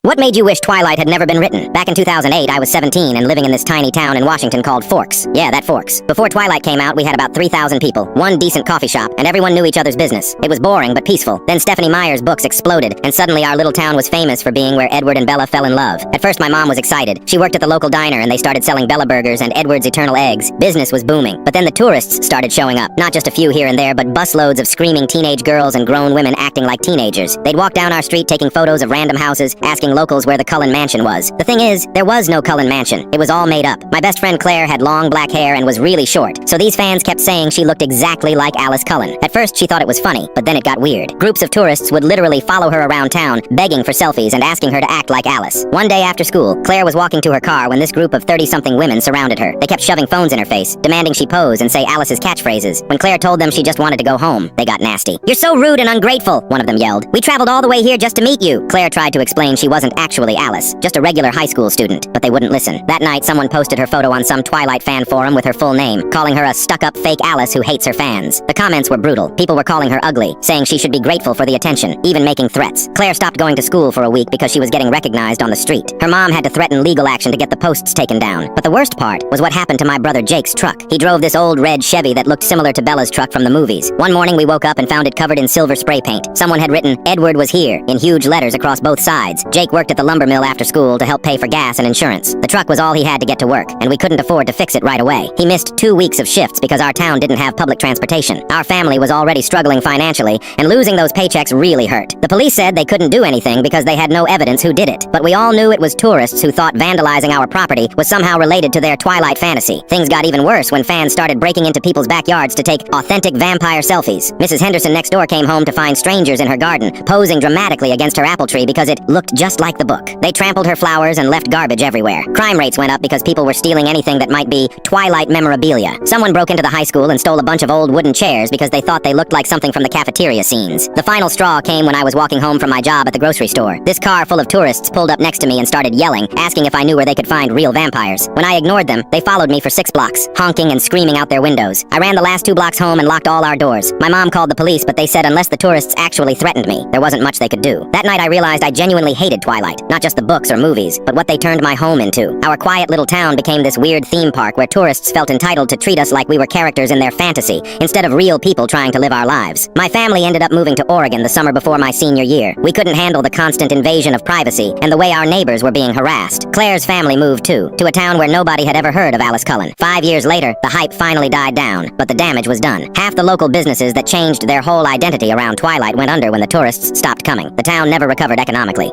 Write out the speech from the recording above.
What made you wish Twilight had never been written? Back in 2008, I was 17 and living in this tiny town in Washington called Forks. Yeah, that Forks. Before Twilight came out, we had about 3,000 people, one decent coffee shop, and everyone knew each other's business. It was boring but peaceful. Then Stephanie Meyer's books exploded, and suddenly our little town was famous for being where Edward and Bella fell in love. At first, my mom was excited. She worked at the local diner and they started selling Bella burgers and Edward's Eternal Eggs. Business was booming. But then the tourists started showing up. Not just a few here and there, but busloads of screaming teenage girls and grown women acting like teenagers. They'd walk down our street taking photos of random houses, asking locals where the Cullen Mansion was. The thing is, there was no Cullen Mansion. It was all made up. My best friend Claire had long black hair and was really short, so these fans kept saying she looked exactly like Alice Cullen. At first, she thought it was funny, but then it got weird. Groups of tourists would literally follow her around town, begging for selfies and asking her to act like Alice. One day after school, Claire was walking to her car when this group of 30-something women surrounded her. They kept shoving phones in her face, demanding she pose and say Alice's catchphrases. When Claire told them she just wanted to go home, they got nasty. "You're so rude and ungrateful," one of them yelled. "We traveled all the way here just to meet you." Claire tried to explain she wasn't actually Alice, just a regular high school student, but they wouldn't listen. That night, someone posted her photo on some Twilight fan forum with her full name, calling her a stuck-up fake Alice who hates her fans. The comments were brutal. People were calling her ugly, saying she should be grateful for the attention, even making threats. Claire stopped going to school for a week because she was getting recognized on the street. Her mom had to threaten legal action to get the posts taken down. But the worst part was what happened to my brother Jake's truck. He drove this old red Chevy that looked similar to Bella's truck from the movies. One morning we woke up and found it covered in silver spray paint. Someone had written, "Edward was here," in huge letters across both sides. Jake worked at the lumber mill after school to help pay for gas and insurance. The truck was all he had to get to work, and we couldn't afford to fix it right away. He missed 2 weeks of shifts because our town didn't have public transportation. Our family was already struggling financially, and losing those paychecks really hurt. The police said they couldn't do anything because they had no evidence who did it, but we all knew it was tourists who thought vandalizing our property was somehow related to their Twilight fantasy. Things got even worse when fans started breaking into people's backyards to take authentic vampire selfies. Mrs. Henderson next door came home to find strangers in her garden, posing dramatically against her apple tree because it looked just like the book. They trampled her flowers and left garbage everywhere. Crime rates went up because people were stealing anything that might be Twilight memorabilia. Someone broke into the high school and stole a bunch of old wooden chairs because they thought they looked like something from the cafeteria scenes. The final straw came when I was walking home from my job at the grocery store. This car full of tourists pulled up next to me and started yelling, asking if I knew where they could find real vampires. When I ignored them, they followed me for 6 blocks, honking and screaming out their windows. I ran the last 2 blocks home and locked all our doors. My mom called the police, but they said unless the tourists actually threatened me, there wasn't much they could do. That night I realized I genuinely hated Twilight. Not just the books or movies, but what they turned my home into. Our quiet little town became this weird theme park where tourists felt entitled to treat us like we were characters in their fantasy, instead of real people trying to live our lives. My family ended up moving to Oregon the summer before my senior year. We couldn't handle the constant invasion of privacy and the way our neighbors were being harassed. Claire's family moved too, to a town where nobody had ever heard of Alice Cullen. 5 years later, the hype finally died down, but the damage was done. Half the local businesses that changed their whole identity around Twilight went under when the tourists stopped coming. The town never recovered economically.